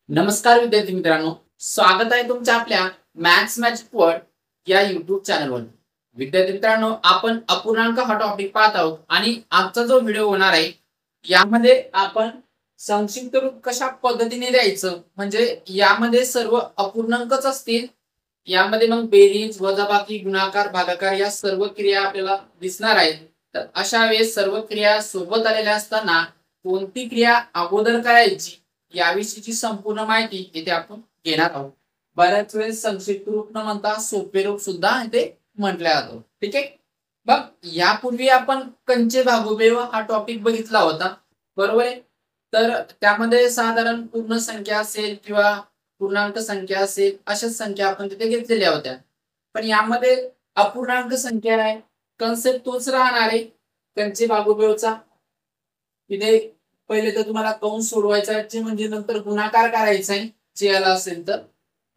नमस्कार विद्यार्थी मित्रांनो, स्वागत आहे तुमच्या आपल्या मॅथ्स मॅजिक वर्ल्ड या युट्यूब चॅनलवर. विद्यार्थी मित्रांनो, आपण अपूर्णांक हा टॉपिक पाहत आहोत आणि आजचा जो व्हिडिओ होणार आहे यामध्ये आपण संक्षिप्त रूप कशा पद्धतीने द्यायचं, म्हणजे यामध्ये सर्व अपूर्णांकच असतील. यामध्ये मग बेरीज, वजाबाकी, गुणाकार, भागाकार या सर्व क्रिया आपल्याला दिसणार आहेत. तर अशा वेळेस सर्व क्रिया सोबत आलेल्या असताना कोणती क्रिया अगोदर करायची याविषयीची संपूर्ण माहिती इथे आपण घेणार आहोत. बऱ्याच वेळेस संक्षिप्त रूप न म्हणता सोपे रूप सुद्धा इथे म्हटले जातो. ठीक आहे. मग यापूर्वी आपण कंचे भागोबेव हा टॉपिक बघितला होता, बरोबर आहे. तर त्यामध्ये साधारण पूर्ण संख्या असेल किंवा पूर्णांक संख्या असेल अशाच संख्या आपण तिथे घेतलेल्या होत्या. पण यामध्ये अपूर्णांक संख्या आहे, कन्सेप्ट तोच राहणार आहे कंचे भागोबेवचा. इथे पहिले तर तुम्हाला कंस सोडवायचा आहे, म्हणजे नंतर गुणाकार करायचा आहे जे आला असेल तर,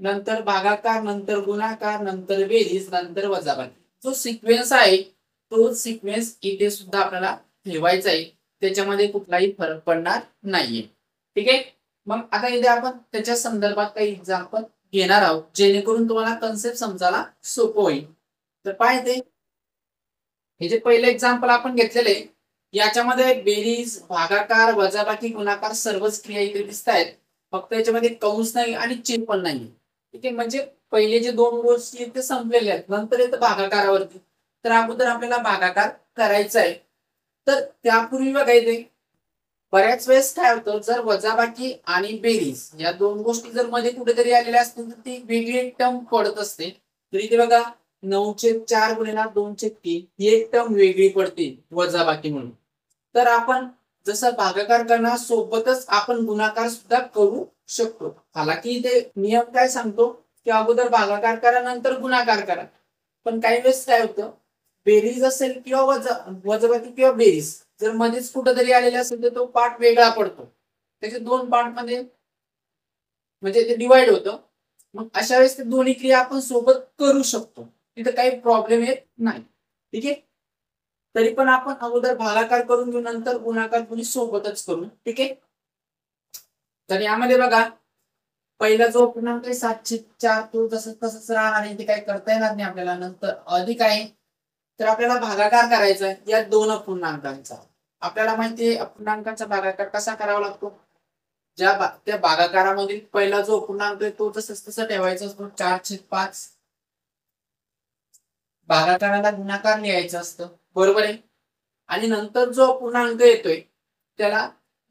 नंतर भागाकार, नंतर गुणाकार, नंतर बेरीज, नंतर वजाबाकी. जो सिक्वेन्स आहे तो सिक्वेन्स इथे सुद्धा आपल्याला ठेवायचा आहे, त्याच्यामध्ये कुठलाही फरक पडणार नाहीये. ठीक आहे. मग आता इथे आपण त्याच्या संदर्भात काही एक्झाम्पल घेणार आहोत जेणेकरून तुम्हाला कन्सेप्ट समजायला सोपं होईल. तर पाहते हे जे पहिले एक्झाम्पल आपण घेतलेले याच्यामध्ये बेरीज, भागाकार, वजाबाकी, गुणाकार सर्वच क्रिया इथे दिसत आहेत. फक्त याच्यामध्ये कंस नाही आणि चिन्ह पण नाही. ठीक आहे. म्हणजे पहिले जे दोन गोष्टी ते संपलेले आहेत, नंतर येतं भागाकारावरती. तर अगोदर आपल्याला भागाकार करायचा आहे. तर त्यापूर्वी बघा इथे बऱ्याच वेळेस काय होतं, जर वजाबाकी आणि बेरीज या दोन गोष्टी जर मध्ये कुठेतरी आलेल्या असतील तर ती वेगळी एक टर्म पडत असते. तर इथे बघा 9/4 गुणिले 2/3 ही एक टर्म वेगळी पडते वजाबाकी म्हणून. तर आपण जसं भागाकार करणार सोबतच आपण गुणाकार सुद्धा करू शकतो. हालाकी इथे नियम काय सांगतो की अगोदर भागाकार करा नंतर गुणाकार करा. पण काही वेळेस काय होतं, बेरीज असेल किंवा वजाबाकी किंवा बेरीज जर मध्येच कुठेतरी आलेले असेल तर तो पार्ट वेगळा पडतो. त्याचे दोन पार्ट मध्ये म्हणजे ते डिवाइड होतं. मग अशा वेळेस ते दोन्ही क्रिया आपण सोबत करू शकतो, तिथे काही प्रॉब्लेम येत नाही. ठीक आहे. तरी पण आपण अगोदर भागाकार करून घेऊ, नंतर गुणाकार दोन्ही सोबतच करू. ठीक आहे. तर यामध्ये बघा पहिला जो पूर्णांक आहे 7/4 तो जसं तसंच राहणार आहे, ते काही करता येणार नाही आपल्याला. नंतर अधिक आहे तर आपल्याला भागाकार करायचा आहे या दोन अपूर्णांकांचा. आपल्याला माहिती आहे अपूर्णांकांचा भागाकार कसा करावा लागतो. त्या भागाकारामधील पहिला जो अपूर्णांक आहे तो तसंच तसं ठेवायचा असतो 4/5. भागाकाराला गुणाकार लिहायचं असतं, बरोबर आहे. आणि नंतर जो अपूर्णांक येतोय त्याला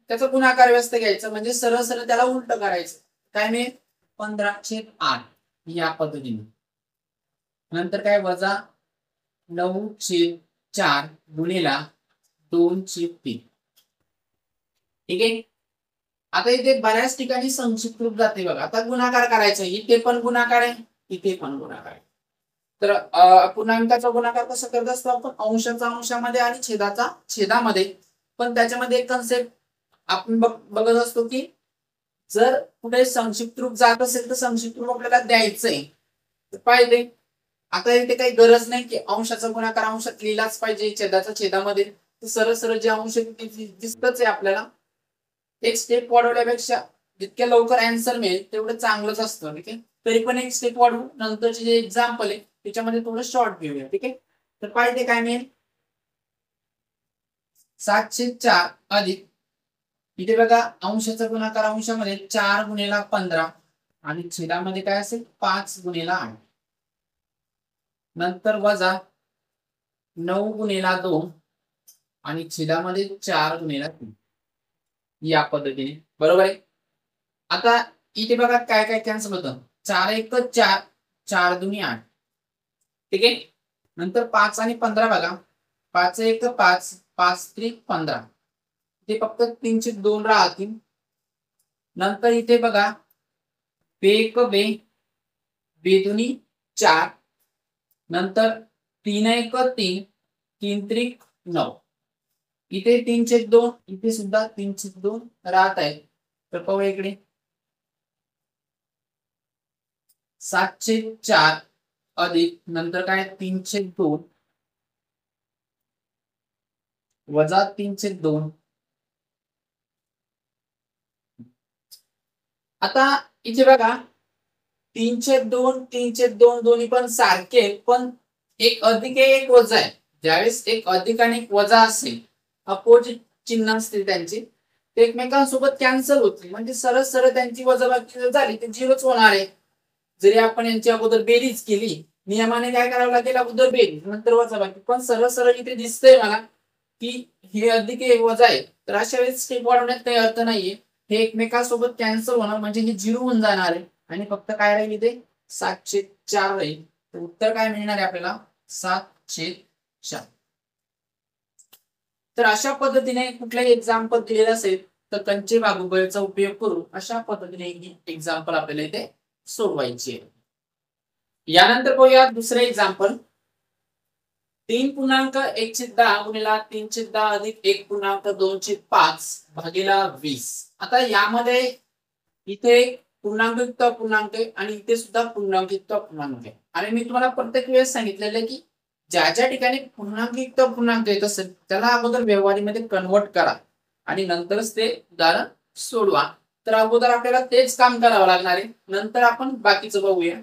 त्याचा गुणाकार व्यस्त घ्यायचा, म्हणजे सरळ सरळ त्याला उलट करायचं. काय मी 15/8 या पद्धतीने. नंतर काय वजा 9/4 गुणिला 2/3. ठीक आहे. आता इथे बऱ्याच ठिकाणी संक्षिप्त रूप जाते बघा. आता गुणाकार करायचा, इथे पण गुणाकार आहे, इथे पण गुणाकार आहे. तर पूर्णांकाचा गुणाकार कसा करत असतो आपण, अंशाचा अंशामध्ये आणि छेदाचा छेदामध्ये. पण त्याच्यामध्ये एक कन्सेप्ट आपण बघत असतो की जर कुठे संक्षिप्त रूप जात असेल तर संक्षिप्त रूप आपल्याला द्यायचंय. पाहिजे आता इथे काही गरज नाही की अंशाचा गुणाकार अंशात लिहिलाच पाहिजे, छेदाचा छेदामध्ये. सरळ सरळ जे अंश दिसतच आहे आपल्याला. एक स्टेप वाढवल्यापेक्षा जितक्या लवकर आन्सर मिळेल तेवढं चांगलंच असतं. ठीक आहे. तरी पण एक स्टेप वाढवू, नंतरचे जे एक्झाम्पल आहे त्याच्यामध्ये थोडं शॉर्ट घेऊया. ठीक आहे. तर पाहिजे काय मिळेल 7/4 अधिक इथे बघा अंशाचा गुणाकार अंशामध्ये 4 गुणिले 15 आणि छेदामध्ये काय असेल 5 गुणिले 8. नंतर वजा 9 गुणिले 2 आणि छेदामध्ये 4 गुणिले 3 या पद्धतीने, बरोबर आहे. आता इथे बघा काय काय कॅन्सल होतं. 4 × 1 = 4, 4×2 = 8. ठीक आहे. नंतर 5 आणि 15 बघा, 5 × 1 = 5, 5×3 = 15. ते फक्त 3/2 राहतील. नंतर इथे बघा 2 × 2 2×2 = 4. नंतर 3 × 1 = 3, 3×3 = 9. इथे 3/2, इथे सुद्धा 3/2 राहत आहे. तर पाहू इकडे 7/4 अधिक नंतर काय 3/2 वजा 3/2 आता इथे बघा 3/2 3/2 दोन्ही पण सारखे, पण एक अधिक आहे एक वजा आहे. ज्यावेळेस एक अधिक आणि एक वजा असेल, अपोजिट चिन्ह असतील त्यांची, ते एकमेकांसोबत कॅन्सल होतील, म्हणजे सरळ सरळ त्यांची वजाबाकी झाली ते झिरोच होणार आहे. जरी आपण यांची अगोदर बेरीज केली, नियमाने काय करावं लागेल, अगोदर बेरीज नंतर वजाबाकी, पण सरळ सरळ इथे दिसतंय मला की हे अधिक आहे वजा आहे, तर अशा वेळेस स्टेप वाढवण्यात काही अर्थ नाहीये. हे एकमेकांसोबत कॅन्सल होणार, म्हणजे हे झिरो होऊन जाणार आहे आणि फक्त काय राहील इथे 7/4 राहील. तर उत्तर काय मिळणार आहे आपल्याला 7/4. तर अशा पद्धतीने कुठल्याही एक्झाम्पल दिलेलं असेल तर कंचे बाहुबळीचा उपयोग करून अशा पद्धतीने ही एक्झाम्पल आपल्याला इथे सोडवायची आहे. यानंतर पाहूया दुसरे एक्झाम्पल. 3.1/10 गुणिला 3/10 अधिक 1.2/5 भागीला 20. आता यामध्ये इथे पूर्णांकयुक्त अपूर्णांक आहे आणि इथे सुद्धा पूर्णांकयुक्त अपूर्णांक आहे. आणि मी तुम्हाला प्रत्येक वेळेस सांगितलेलं आहे की ज्या ज्या ठिकाणी पूर्णांकयुक्त अपूर्णांक येत असेल त्याला अगोदर व्यवहारीमध्ये कन्वर्ट करा आणि नंतरच ते उदाहरण सोडवा. तर अगोदर आपल्याला तेच काम करावं लागणार आहे, नंतर आपण बाकीचं बघूया.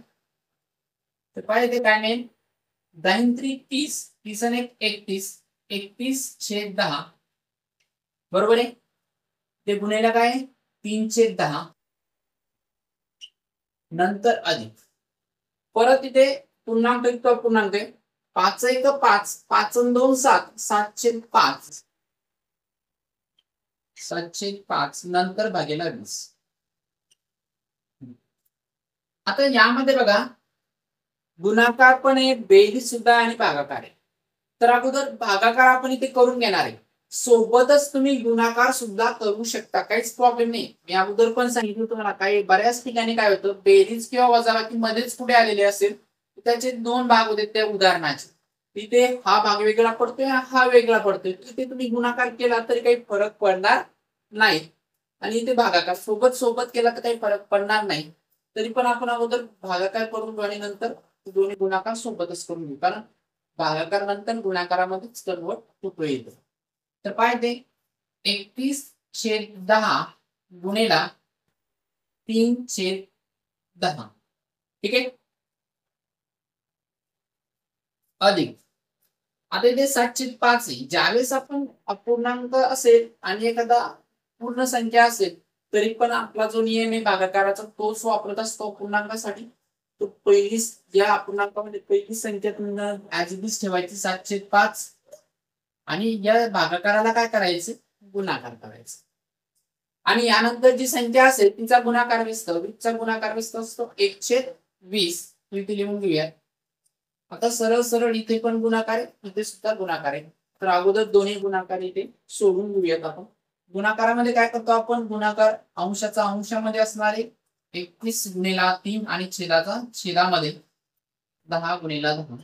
तर पाहिजे काय नाही, 10×3 = 30, 30 आणि 31, 31/10 बरोबर आहे. ते गुणिले काय 3/10 नंतर अधिक, परत इथे पूर्णांक युक्त अपूर्णांक आहे, 5×1 = 5, 5×2 = 7, 7/5, 7/5 नंतर भागीला 20. आता यामध्ये बघा गुणाकार पण आहे, बेरीज सुद्धा आणि भागाकार आहे. तर अगोदर भागाकार आपण इथे करून घेणार आहे, सोबतच तुम्ही गुणाकार सुद्धा करू शकता, काहीच प्रॉब्लेम नाही. मी अगोदर पण सांगितलं तुम्हाला, काही बऱ्याच ठिकाणी काय होतं, बेरीज किंवा वजाबाकी मध्येच पुढे आलेले असेल त्याचे दोन भाग होते त्या उदाहरणाचे, तिथे हा भाग वेगळा पडतोय हा वेगळा पडतोय, तिथे तुम्ही गुणाकार केला तरी काही फरक पडणार नाही आणि इथे भागाकार सोबत सोबत केला तर काही फरक पडणार नाही. तरी पण आपण अगोदर भागाकार करून घेऊ आणि नंतर दोन्ही गुणाकार सोबतच करून घेऊ, कारण भागाकार नंतर गुणाकारामध्येच कन्वर्ट होतो येतं. तर पाहिजे 31/10 गुणिला 3/10, ठीक आहे, अधिक आता इथे 7/5 आहे. ज्यावेळेस आपण अपूर्णांक असेल आणि एखादा पूर्ण संख्या असेल तरी पण आपला जो नियम आहे भागाकाराचा तोच वापरत असतो अपूर्णांकासाठी. तो पहिली या अपूर्णांकामध्ये पहिली संख्या तुम्हाला ऍज इट इज ठेवायची 7/5 आणि या भागाकाराला काय करायचं गुणाकार करायचं आणि यानंतर जी संख्या असेल तिचा गुणाकार 20चा गुणाकार 20 असतो 1/20. इथे लिहून घेऊया. आता सरळ सरळ इथे पण गुणाकार आहे, इथे सुद्धा गुणाकार आहे. तर अगोदर दोन्ही गुणाकार इथे सोडून घेऊयात आपण. गुणाकारामध्ये काय करतो आपण, गुणाकार अंशाचा अंशामध्ये असणारे 21/3 आणि छेदाचा छेदामध्ये 10/10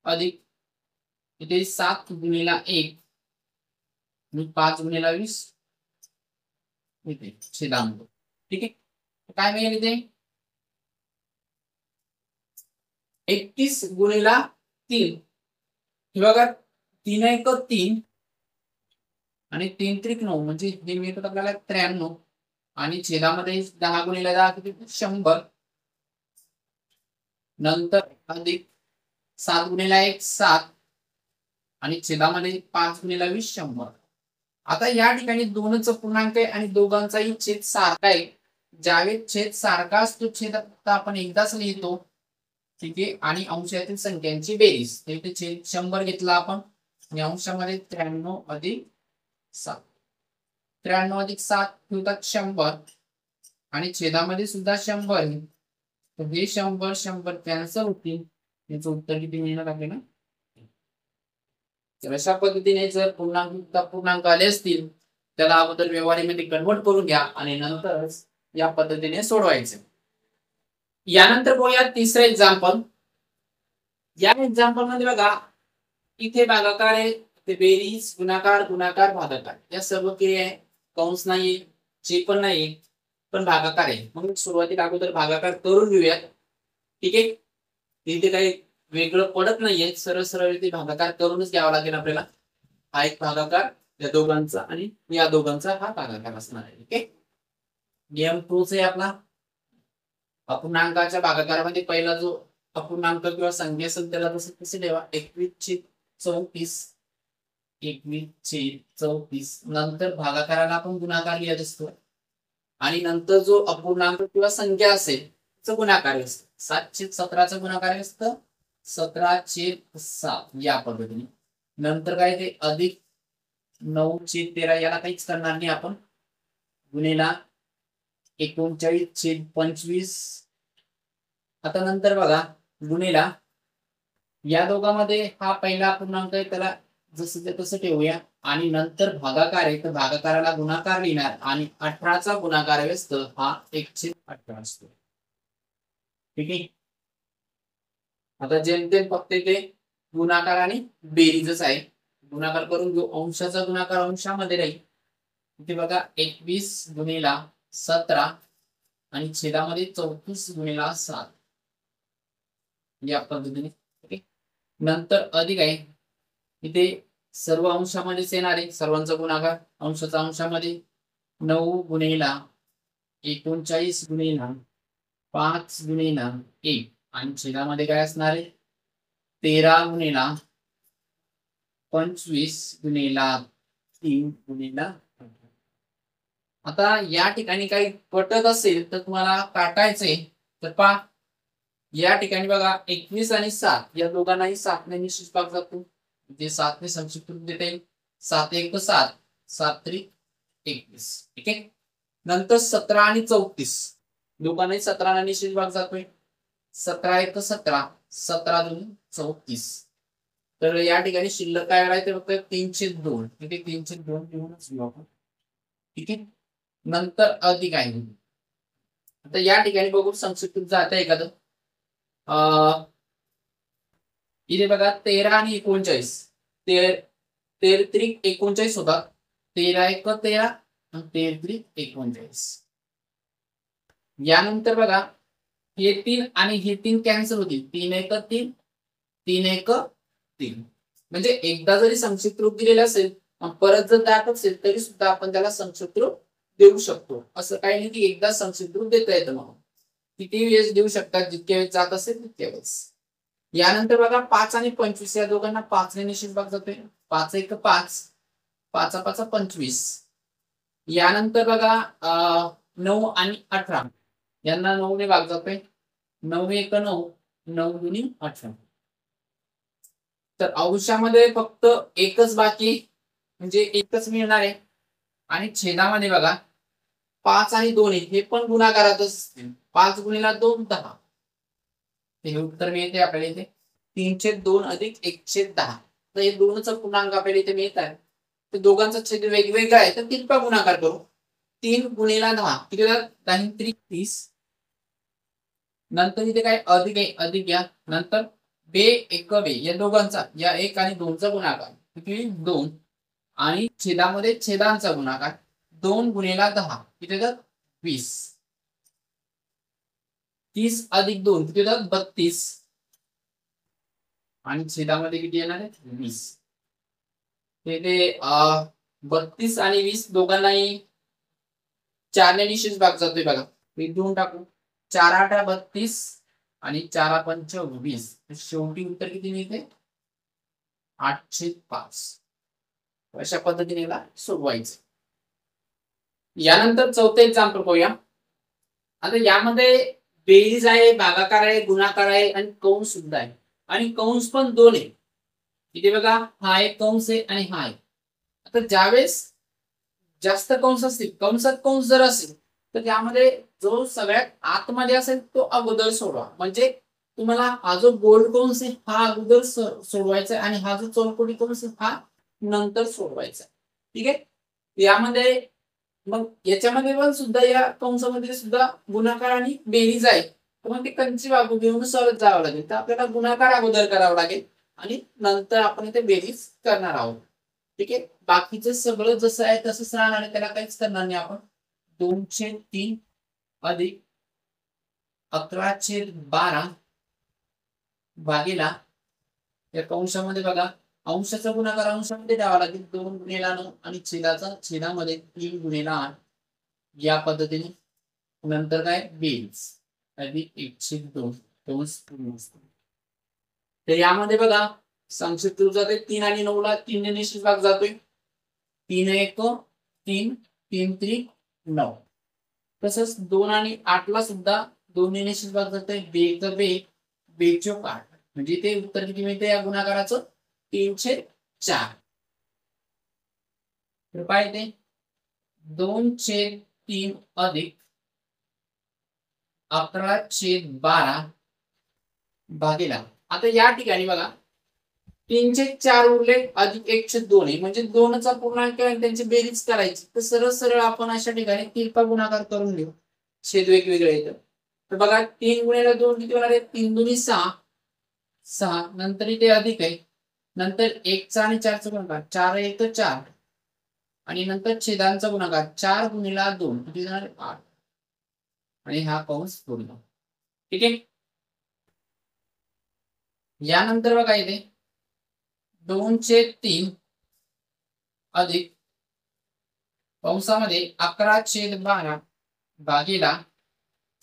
अधिक इथे 7/1 आणि 5/20 इथे छेदामध्ये, ठीक आहे. काय मिळेल इथे 31/3 हे बघा 3×1 = 3 आणि 3×3 = 9, म्हणजे हे मिळतात आपल्याला 93 आणि छेदामध्ये 10×10 किती 100 नंतर अधिक 7×1 7 आणि छेदामध्ये 5×20 100. आता या ठिकाणी दोनच पूर्णांक आहे आणि दोघांचाही छेद सारखा आहे. ज्यावेळेस छेद सारखा असतो छेद आपण एकदाच लिहितो, ठीक आहे, आणि अंशातील संख्यांची बेरीज, इथे छेद 100 घेतला आपण आणि अंशामध्ये 93 अधिक 7, 93 अधिक 7 होतात 100 आणि छेदामध्ये सुद्धा 100 आहे. तर हे 100 कॅन्सल होतील, याचं उत्तर किती मिळणार आपल्याला. तर अशा पद्धतीने जर पूर्णांक आले असतील त्याला अगोदर व्यवहारीमध्ये कन्वर्ट करून घ्या आणि नंतरच या पद्धतीने सोडवायचे. यानंतर बघूया तिसरे एक्झाम्पल. या एक्झाम्पल मध्ये बघा इथे भागाकार आहे, ते बेरीज गुणाकार गुणाकार भागाकार या सर्व क्रिया आहे, कंस नाहीये जे पण नाही पण भागाकार आहे. मग सुरुवातीला अगोदर भागाकार करून घेऊया, ठीक आहे. इथे काही वेगळं पडत नाहीये, सरळ सरळ इथे भागाकार करूनच घ्यावा लागेल आपल्याला. हा एक भागाकार या दोघांचा आणि या दोघांचा हा भागाकार असणार आहे, ठीक आहे. नियम तोच आहे आपला. अपूर्णांकाच्या भागाकारामध्ये पहिला जो अपूर्णांक किंवा संख्या असेल त्याला कसे ठेवा 21/34. 21/34 नंतर भागाकाराला आपण गुणाकार लिहित असतो आणि नंतर जो अपूर्णांक किंवा संख्या असेल त्याचा गुणाकार असतो. 7/17 गुणाकार असतं 17/7 या पद्धतीने. नंतर काय ते अधिक 9/13 याला काहीच करणार नाही आपण. गुणिला 39/25. आता नंतर बघा गुणिला या दोघांमध्ये हा पहिला अपूर्णांक आहे त्याला जसं ते तसं ठेवूया आणि नंतर भागाकार आहे तर भागाकाराला गुणाकार लिहिणार आणि 18चा गुणाकार व्यस्त हा 1/18 असतो. ठीक आहे. आता जेमतेम फक्त ते गुणाकार आणि बेरीजच आहे. गुणाकार करून घेऊ. अंशाचा गुणाकार अंशामध्ये राहील. इथे बघा 21/17 आणि छेदामध्ये 34/7 या पद्धतीने. नंतर अधिक आहे इथे सर्व अंशामध्येच येणार आहे सर्वांचा गुणाकार. अंशाचा अंशामध्ये 9/39/5/1 आणि छेदामध्ये काय असणार आहे 13/25/3/. आता या ठिकाणी काही पटत असेल तर तुम्हाला काटायचंय तर पहा या ठिकाणी बघा 21 आणि 7 या दोघांनाही 7 ने निश्चित भाग जातो. ते 7 ने संक्षिप्त रूप देता येईल. 7 × 7 7 × 21. ठीक आहे. नंतर 17 आणि 34 दोघांनाही 17 ने निश्चित भाग जातोय. 17 × 17 17 × 34. तर या ठिकाणी शिल्लक काय राहते फक्त 3/2. ठीक आहे 3/2 लिहूनच घेऊ आपण. ठीक आहे. नंतर अधिक आहे. आता या ठिकाणी बघू संक्षिप्त जात आहे एखादं. इथे बघा 13 आणि 39 13 39 होता. 13 आणि 39. यानंतर बघा हे 3 आणि हे 3 कॅन्सल होतील. 3 1 3 म्हणजे एकदा जरी संक्षिप्त रूप दिलेलं असेल परत जर जात असेल तरी सुद्धा आपण त्याला संक्षिप्त रूप देऊ शकतो. असं काही नाही की एकदा संक्षिप्त रूप देता येतं म्हणून. किती वेळेस देऊ शकतात जितक्या वेळेस जात असेल तितक्या वेळेस. यानंतर बघा 5 आणि 25 या दोघांना 5 ने निश्चित भाग जातोय. 5 1 5 5 5 25. यानंतर बघा 9 आणि 18 यांना 9 ने भाग जातोय. 9 1 9 9 2 18. तर अंशामध्ये फक्त एकच बाकी म्हणजे एकच मिळणार आहे आणि छेदामध्ये बघा 5 आणि 2 हे पण गुणाकारातच असतील. 5 × 2 10. हे उत्तर मिळते आपल्याला इथे 3/2 अधिक 1/10. तर हे दोनचा पूर्णांक आपल्याला इथे मिळत आहे. तर दोघांचा छेद वेगवेगळा आहे तर तिरपा गुणाकार करू. 3 × 10 किती होतात 10 × 30. नंतर इथे काय अधिक आहे अधिक घ्या. नंतर बे 1 बे या दोघांचा या 1 आणि 2चा गुणाकार किती 2 आणि छेदामध्ये छेदांचा गुणाकार 2 × 10 किती होतात 20. 30 अधिक 2 किती होतात 32 आणि छेदामध्ये किती येणार आहे 20. ते 32 आणि 20 दोघांनाही 4 ने निश्चित भाग जातोय बघा. मी देऊन टाकू 4 8 32 आणि 4 5 20. शेवटी उत्तर किती मिळते 8/5. अशा पद्धतीने याला सोडवायचं. यानंतर चौथं एक्झाम्पल पाहूया. आता यामध्ये बेरीज आहे भागाकार आहे गुणाकार आहे आणि कंस सुद्धा आहे आणि कंस पण 2 आहे. इथे बघा हा एक कंस आहे आणि हा आहे. आता ज्यावेळेस जास्त कंस असतील कंसात कंस जर असेल तर त्यामध्ये जो सगळ्यात आतमध्ये असेल तो अगोदर सोडवा. म्हणजे तुम्हाला हा जो गोल कंस आहे हा अगोदर सोडवायचा आणि हा जो चौकोनी कंस आहे हा नंतर सोडवायचा. ठीक आहे. यामध्ये मग याच्यामध्ये पण सुद्धा या कंसामध्ये सुद्धा गुणाकार आणि बेरीज आहे. मग ते कंची बाजू घेऊन सरळ जावं लागेल. तर आपल्याला गुणाकार अगोदर करावा लागेल आणि नंतर आपण इथे बेरीज करणार आहोत. ठीक आहे. बाकीचं सगळं जसं आहे तसंच राहणार आहे त्याला काहीच करणार नाही आपण. 2/3 अधिक 11/12 भागीला या कंशामध्ये बघा अंशाचा गुणाकार अंशामध्ये द्यावा लागेल. 2 × 9 आणि छेदाचा छेदामध्ये 3 × 8 या पद्धतीने नंतर काय बेरीज अधिक 102 कंस पूर्ण असतो. तर यामध्ये बघा संक्षिप्त रूप जाते 3 आणि 9 ला 3 ने निश्चित भाग जातोय. 3 1 3 3 3 9. तसंच 2 आणि 8 ला सुद्धा 2 ने निश्चित भाग जातोय. बे तर बे बेचोक 8 म्हणजे ते उत्तर किती मिळते या गुणाकाराचं 3/4. तर काय ते 2/3 अधिक 11/12 भागीला. आता या ठिकाणी बघा 3/4 उरले अधिक 1/2 आहे म्हणजे 2चा पूर्णांक आणि त्यांची बेरीज करायची. तर सरळ सरळ आपण अशा ठिकाणी तिरपा गुणाकार करून घेऊ. छेद वेगवेगळे येतं. तर बघा 3 गुणिले 2 किती होणार आहे 3 दुनी 6 6 नंतर इथे अधिक आहे. नंतर 1चा आणि 4चा गुणाकार 4 1 4 आणि नंतर छेदांचा गुणाकार 4 गुणिले 2 किती होणार 8 आणि हा कंस पूर्ण. ठीक आहे. यानंतर बघा इथे 2/3 अधिक कंसामध्ये 11/12 भागीला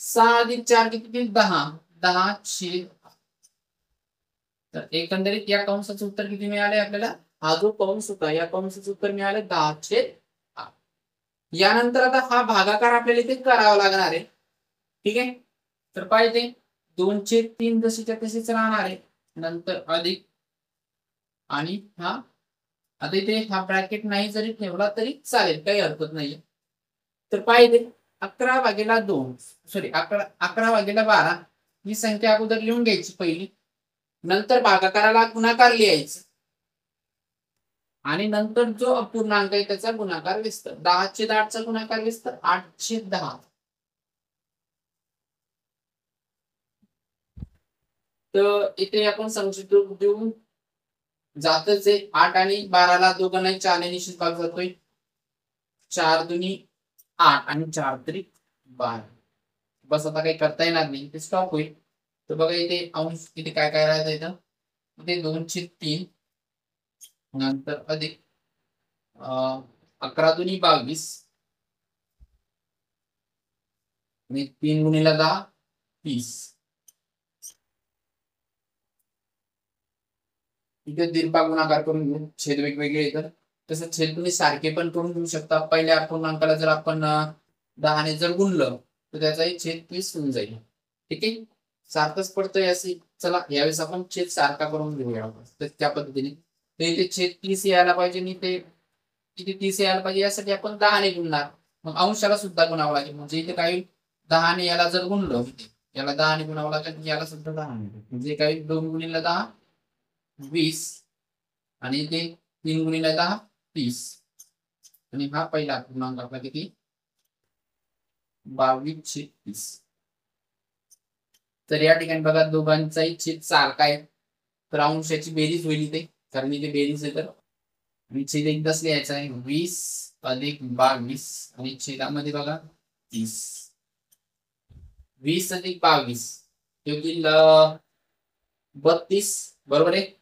6 अधिक 4 किती 10 10/8. तर एकंदरीत या कंसाचं उत्तर किती मिळाले आपल्याला हा जो कंस होता या कंसाचं उत्तर मिळाले 10/8. यानंतर आता हा भागाकार आपल्याला इथे करावा लागणार आहे. ठीक आहे. तर पाहिजे 2/3 जशीच्या तशीच राहणार आहे. नंतर अधिक आणि हा आता इथे हा ब्रॅकेट नाही जरी ठेवला तरी चालेल काही हरकत नाही. तर पाहिजे 11/2 सॉरी 11/12 ही संख्या अगोदर लिहून घ्यायची पहिली. नंतर भागाकाराला गुणाकार लिहायचा आणि नंतर जो अपूर्णांक आहे त्याचा गुणाकार विस्तार 10/8 गुणाकार विस्तार 8/10. तर इथे आपण संक्षिप्त रूप देऊन जातच आहे 8 आणि 12 दोघांनाही 4 ने निश्चित भाग जातोय. 4 दुनी 8 आणि 4 त्रिक 12. बस आता काही करता येणार नाही ते स्टॉप होईल. तर बघा इथे अंश इथे काय काय राहतं इथं इथे 2/3 नंतर अधिक 11 दुनी 22 आणि 3 गुणिले 10 30. इथे दीर्घ गुणाकार करून घेऊ छेद वेगवेगळे येतात. तसं छेद तुम्ही सारखे पण करून घेऊ शकता. पहिल्या अपूर्णांकाला जर आपण 10 ने जर गुणलं तर त्याचाही छेद 30 होऊन जाईल. ठीक आहे. सारखंच पडतंय असे चला यावेळेस आपण छेद सारखा करून घेऊया तर त्या पद्धतीने तर इथे छेद 30 यायला पाहिजे आणि ते किती 30 यायला पाहिजे यासाठी आपण 10 ने गुणणार. मग अंशाला सुद्धा गुणावं लागेल म्हणजे इथे काही 10 ने याला जर गुणलं याला 10 ने गुणावं लागेल याला सुद्धा 10 ने म्हणजे काही 2 गुणिले 10 20 आणि ते 3 गुणिले 10 30 आणि हा पहिला पूर्णांक आपला किती 22/30. तर या ठिकाणी बघा दोघांचाही छेद सारखा आहे. तर अंशाची बेरीज होईल इथे कारण इथे बेरीज आहे तर आणि छेद एकदाच लिहायचा आहे 20 अधिक 22 आणि छेदामध्ये बघा 30. 20 अधिक 22 होतील 32 बरोबर आहे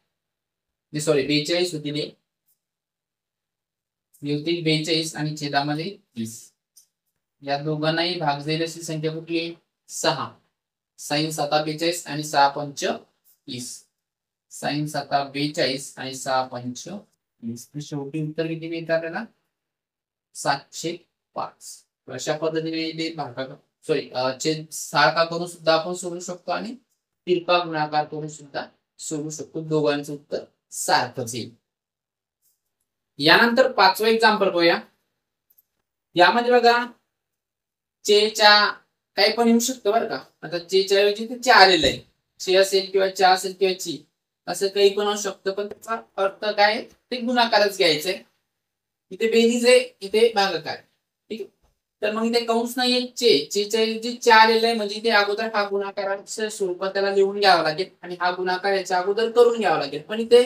सॉरी 42 होतील 42 आणि छेदामध्ये 30. या दोघांनाही भाग जाईल अशी संख्या कुठली आहे 6 sin 7 42 आणि 6 पंच 30 sin 7 42 आणि 6 पंच 30. शेवटी उत्तर किती मिळतं आपल्याला 705. अशा पद्धतीने भागाकार सॉरी छेद सारखा करून सुद्धा आपण सोडू शकतो आणि तिरपा गुणाकार करून सुद्धा सोडू शकतो. दोघांचं उत्तर सारखंच येईल. यानंतर 5वं एक्झाम्पल पाहूया. यामध्ये बघा चेच्या काही पण येऊ शकतं बरं का. आता चेच्या ऐवजी ते चे आलेलं आहे. चे असेल किंवा चा असेल किंवा ची असं काही पण असू शकतं पण त्याचा अर्थ काय ते गुणाकारच घ्यायचंय. इथे बेरीज आहे इथे भागाकार. ठीक आहे. तर मग इथे कंस नाहीये चेच्या ऐवजी चे आलेलं आहे म्हणजे इथे अगोदर हा गुणाकाराच्या स्वरूपात त्याला लिहून घ्यावा लागेल आणि हा गुणाकार याच्या अगोदर करून घ्यावा लागेल. पण इथे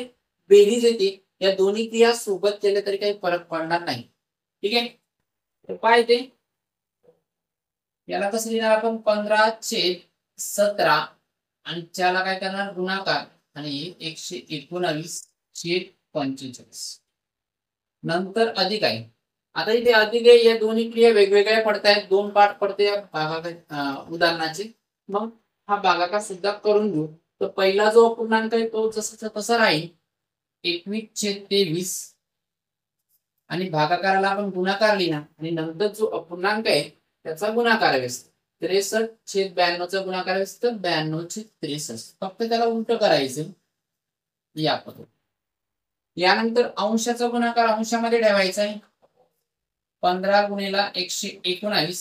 बेरीज येते या दोन्ही क्रिया सोबत केल्या तरी काही फरक पडणार नाही. ठीक आहे. तर काय ते याला कसं लिहिणार आपण 15/17 आणि त्याला काय करणार गुणाकार आणि 119/45 नंतर अधिक आहे आता इथे अधिक आहे, या दोन्ही क्रिया वेगवेगळ्या पडतायत, दोन पाठ पडते या उदाहरणाचे. मग हा भागाकार सुद्धा करून घेऊ. तर पहिला जो अपूर्णांक आहे तो जसा तसा राहील 21/23 आणि भागाकाराला आपण गुणाकार लिहिणार आणि नंतर जो अपूर्णांक आहे त्याचा गुणाकार व्यस्त 63/92 चा गुणाकार व्यस्त 92/63. फक्त त्याला उलट करायचं या पद्धतीने. यानंतर अंशाचा गुणाकार अंशामध्ये ठेवायचा आहे 15 गुणिला 119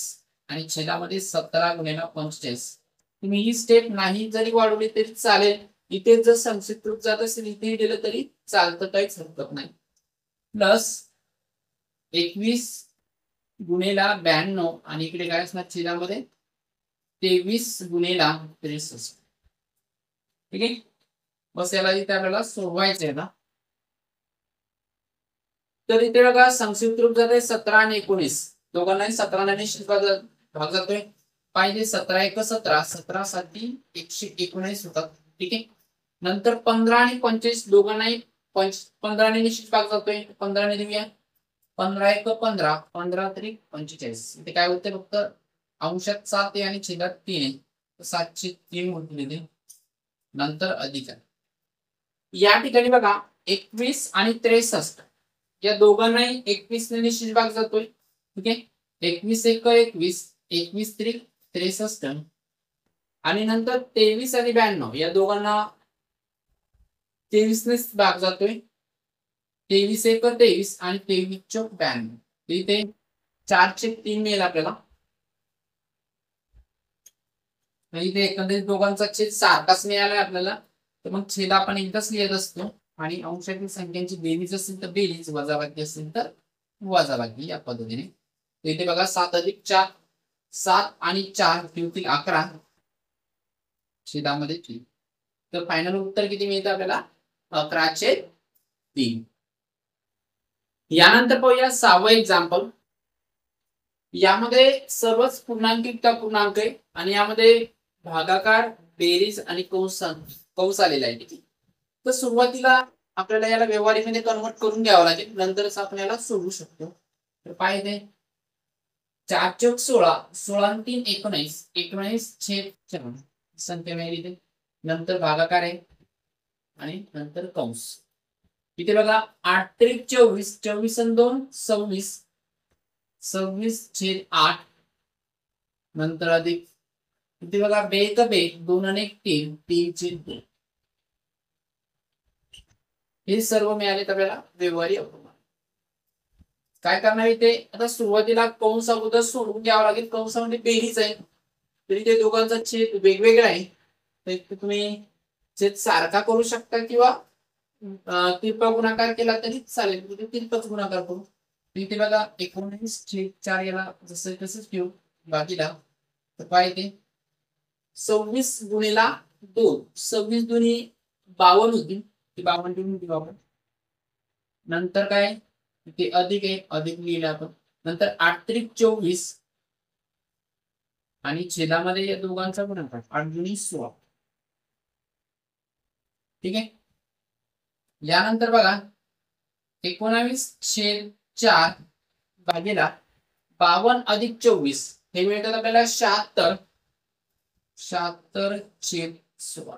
आणि छेदामध्ये 17 गुणिला 45. तुम्ही ही स्टेप नाही जरी वाढवली तरी चालेल. इथे जर संक्षिप्त रूप जात असेल इथे दिलं तरी चालतं, काहीच हरकत नाही. प्लस 21 गुणिला 92 आणि इकडे काय असणार छेदामध्ये 23 गुणिला 63. ठीक आहे. बस याला इथे आपल्याला सोडवायचं आहे ना. तर इथे बघा संक्षिप्त रूप जाते 17 आणि 19 दोघांनाही 17 ने निश्चित भाग जातोय. पाहिजे 17 × 17 17 साठी 119 होतात. ठीक आहे. नंतर 15 आणि 25 दोघांनाही 15 ने निश्चित भाग जातोय. 15 ने देऊया 15 × 15 15 × 45. इथे काय होते फक्त अंशात 7 आहे आणि छेदात 3 आहे. 7/3 म्हटले. नंतर अधिक या ठिकाणी बघा 21 आणि 63 या दोघांनाही 21 ने निश्चित भाग जातोय. ठीक आहे. 21 × 21 21 × 63 आणि नंतर 23 आणि 92 या दोघांना 23 ने भाग जातोय. 23 × 23 आणि 23 × 92 इथे 4/3 मिळेल आपल्याला. इथे एकंदरीत दोघांचा छेद सारखाच मिळाला आपल्याला. तर मग छेद आपण एकदाच लिहित असतो आणि अंशातील संख्यांची बेरीज असेल तर बेरीज, वजाबाकी असेल तर वजाबाकी या पद्धतीने. इथे बघा 7 + 4 7 आणि 4 होतील 11 छेदामध्ये 3. तर फायनल उत्तर किती मिळतं आपल्याला 11/3. यानंतर पाहूया 6वं एक्झाम्पल. यामध्ये सर्वच पूर्णांकित पूर्णांक आहे आणि यामध्ये भागाकार, बेरीज आणि कंस आलेला आहे. ठीक आहे. तर सुरुवातीला आपल्याला याला व्यवहारीमध्ये कन्वर्ट करून घ्यावं लागेल, नंतरच आपण याला सोडवू शकतो. तर पाहिजे 4/16 16 × 3 19 19/4 संख्या मिळाली. नंतर भागाकार आहे आणि नंतर कंस. इथे बघा 8 × 24 24 आणि 2 26 26/8 नंतर अधिक इथे बघा 2 × 2 2 आणि 1 3 3/2 हे सर्व मिळाले आपल्याला व्यवहारी अपूर्णांक. काय करणार इथे आता सुरुवातीला कंस अगोदर सोडून घ्यावं लागेल. कंसामध्ये बेरीज आहे तरी ते दोघांचा छेद वेगवेगळा आहे. तर तुम्ही छेद सारखा करू शकता किंवा तिरपा गुणाकार केला तरी चालेल. तिथे तिरपाच गुणाकार करू. इथे बघा 19/4 याला जसं तसंच घेऊ बाकीला. तर काय येते 26 गुणिला 2 26 दुनी 52 होती. 52 लिहून घेऊ आपण. नंतर काय ते अधिक आहे अधिक लिहिले आपण. नंतर 8 × 24 आणि छेदामध्ये या दोघांचा गुणाकार 8 × 16. ठीक आहे. यानंतर बघा 19/4 भागीला 52 + 24 हे मिळतात आपल्याला 76 76/16.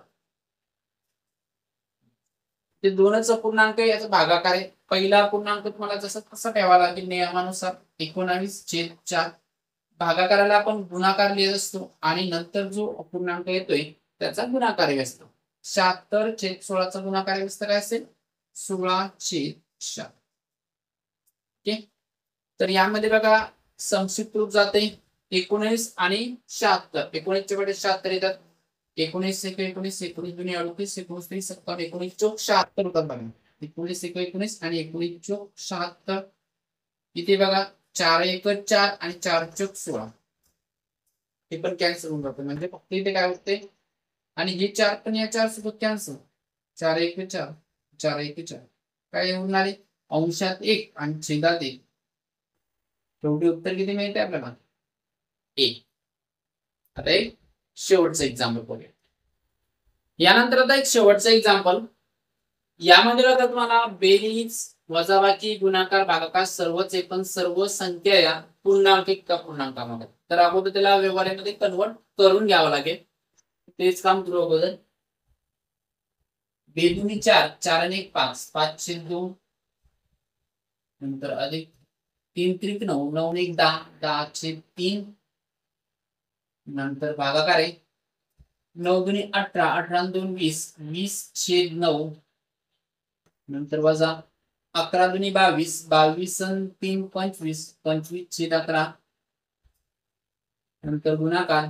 ते दोनच अपूर्णांक याचा भागाकार आहे. पहिला अपूर्णांक तुम्हाला जसं तसा ठेवावा लागेल नियमानुसार 19/4 भागाकाराला आपण गुणाकार लिहित असतो आणि नंतर जो अपूर्णांक येतोय त्याचा गुणाकार असतो. 76/16 चा गुणाकार व्यस्त काय असेल 16/4. ओके. तर यामध्ये बघा संक्षिप्त रूप जाते 19 आणि 76. 19 च्या कडे 76 येतात. 19 × 19 19 दुनी 38 19 × 17 19 × 76 होतात बघा. 19 × 19 आणि 19 × 76. इथे बघा 4 × 1 4 आणि 4 × 16 हे पण कॅन्सल होऊन जातं. म्हणजे फक्त इथे काय होते आणि हे 4 पण या 4 सोबत कॅन्सल. 4 × 1 4 4 × 1 4 काय होऊन आले अंशात 1 आणि छेदात 1. शेवटी उत्तर किती मिळते आपल्याला 1. आता एक शेवटचं एक्झाम्पल बघूया. यानंतर आता एक शेवटचं एक्झाम्पल. यामध्ये बघा तुम्हाला बेरीज वजाबाकी गुणाकार भागाकार सर्वच आहे, पण सर्व संख्या या पूर्णांक एका पूर्णांकामध्ये, तर अगोदर त्याला व्यवहारामध्ये कन्वर्ट करून घ्यावं लागेल. तेच काम करू अगोदर. 2 4 4 आणि 1 5 5 छेद 2 नंतर अधिक 3 त्रिक 9 9 आणि 1 10 10 छेद 3 नंतर भागाकार आहे 9 दुनी 18 18 आणि 2 20 20 छेद 9 नंतर वजा 11 दुनी 22 22 आणि 3 25 25 छेद 11 नंतर गुणाकार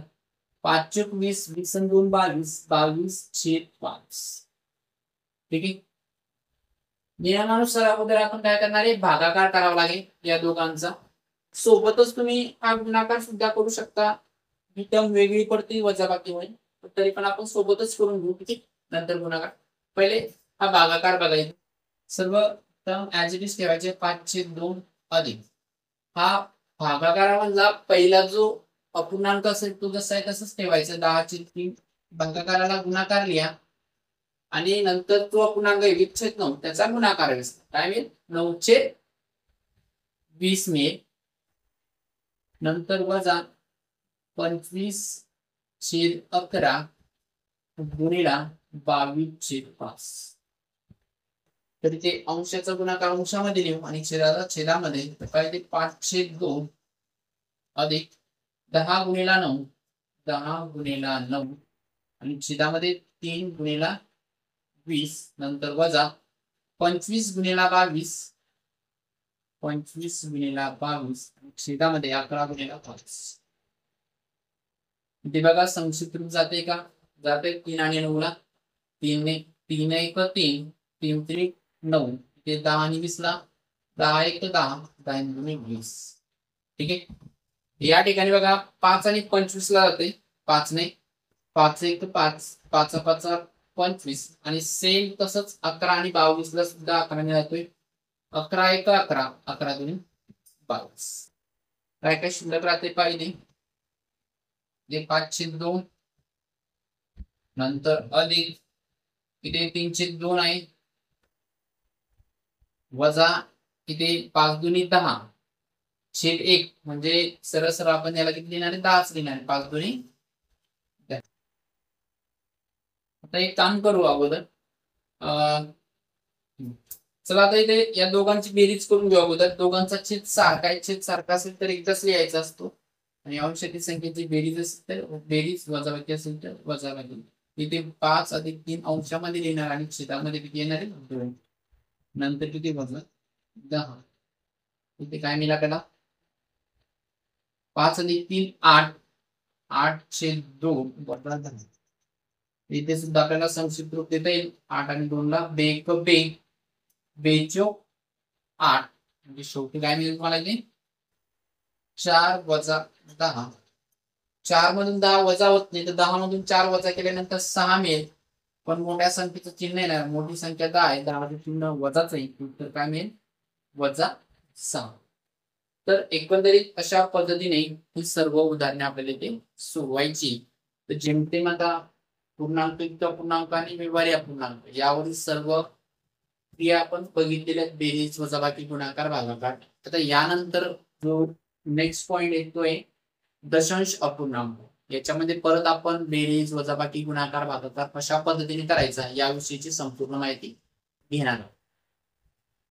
5 चूक 20 20 आणि 2 22 22 छेद 5. ठीक आहे. नियमानुसार अगोदर आपण काय करणार आहे, भागाकार करावा लागेल या दोघांचा. सोबतच तुम्ही हा गुणाकार सुद्धा करू शकता. ही टर्म वेगळी पडते वजाबाकी होईल, तरी पण आपण सोबतच करून घेऊ. ठीक. नंतर गुणाकार. पहिले हा भागाकार बघायचा. सर्व टर्म ऍज इट इज ठेवायचे. 5/2 अधिक हा भागाकारामधला पहिला जो अपूर्णांक असेल तो जसा आहे तसंच ठेवायचा. 10/3 भागाकाराला गुणाकार लिहा आणि नंतर तो अपूर्णांक 20/9 त्याचा गुणाकार काय मिळेल 9/20 मिळेल. नंतर वजा 25/11 गुणिला 22/5. तर इथे अंशाचा गुणाकार अंशामध्ये लिहू आणि छेदाचा छेदामध्ये. तर काय ते 5/2 अधिक 10 गुणिला 9 10 गुणिला 9 आणि छेदामध्ये 3 गुणिला 20 नंतर वजा 25 गुणिला 22 25 गुणिला 22 छेदामध्ये 11 गुणिला 5. इथे बघा संक्षिप्त रूप जाते का, जाते 3 आणि 9 ला. 3 3 1 3 3 3 9 ते 10 आणि 20 ला 10 1 10 10 आणि 20. ठीक आहे. या ठिकाणी बघा 5 आणि 25 ला जाते. 5 ने 5 1 5 5 5 25 आणि सेम तसंच 11 आणि 22 ला सुद्धा 11 ने जातोय. 11 1 11 11 2 22. काय काय शिल्लक राहते पाहिजे. 5/2 नंतर अधिक इथे 3/2 आहे वजा इथे 5 दुनी 10 छेद 1 म्हणजे सरळ सरळ आपण याला किती लिहिणार आहे 10च लिहिणार आहे. 5 दुनी 10. आता एक काम करू अगोदर. चला आता इथे या दोघांची बेरीज करून घेऊ अगोदर. दोघांचा छेद सारखा आहे. छेद सारखा असेल तर एकदाच लिहायचा असतो आणि अंशातील संख्येची बेरीज असेल तर बेरीज, वजाबाकी असेल तर वजाबाकी. इथे 5 अधिक 3 अंशामध्ये लिहिणार आणि छेदामध्ये किती येणार आहे 2. नंतर किती वजा 10. इथे काय मिळाला त्याला 5 अधिक 3 8 8/2 वजा 10. इथे सुद्धा आपल्याला संक्षिप्त रूप देता येईल. 8 आणि 2 ला बेक बे 8 म्हणजे शेवटी काय मिळेल तुम्हाला इथे 4 वजा 10. 4 मधून 10 वजा होत नाही तर 10 मधून 4 वजा केल्यानंतर 6 मिळेल. पण मोठ्या संख्येचं चिन्ह आहे ना, मोठी संख्या 10 आहे, 10 चिन्ह वजाच आहे तर काय मिळेल वजा 6. तर एकंदरीत अशा पद्धतीने ही सर्व उदाहरणे आपल्याला इथे सोडवायची. तर जेमतेम आता पूर्णांक युक्त पूर्णांक आणि व्यवहारी अपूर्णांक यावरील सर्व क्रिया आपण बघितलेल्या बेरीज, वजाबाकी, गुणाकार, भागाकार. आता यानंतर जो नेक्स्ट पॉइंट येतोय दशांश अपूर्णांक. याच्यामध्ये परत आपण बेरीज, वजाबाकी, गुणाकार, भागाकार कशा पद्धतीने करायचा याविषयीची संपूर्ण माहिती घेणार आहोत.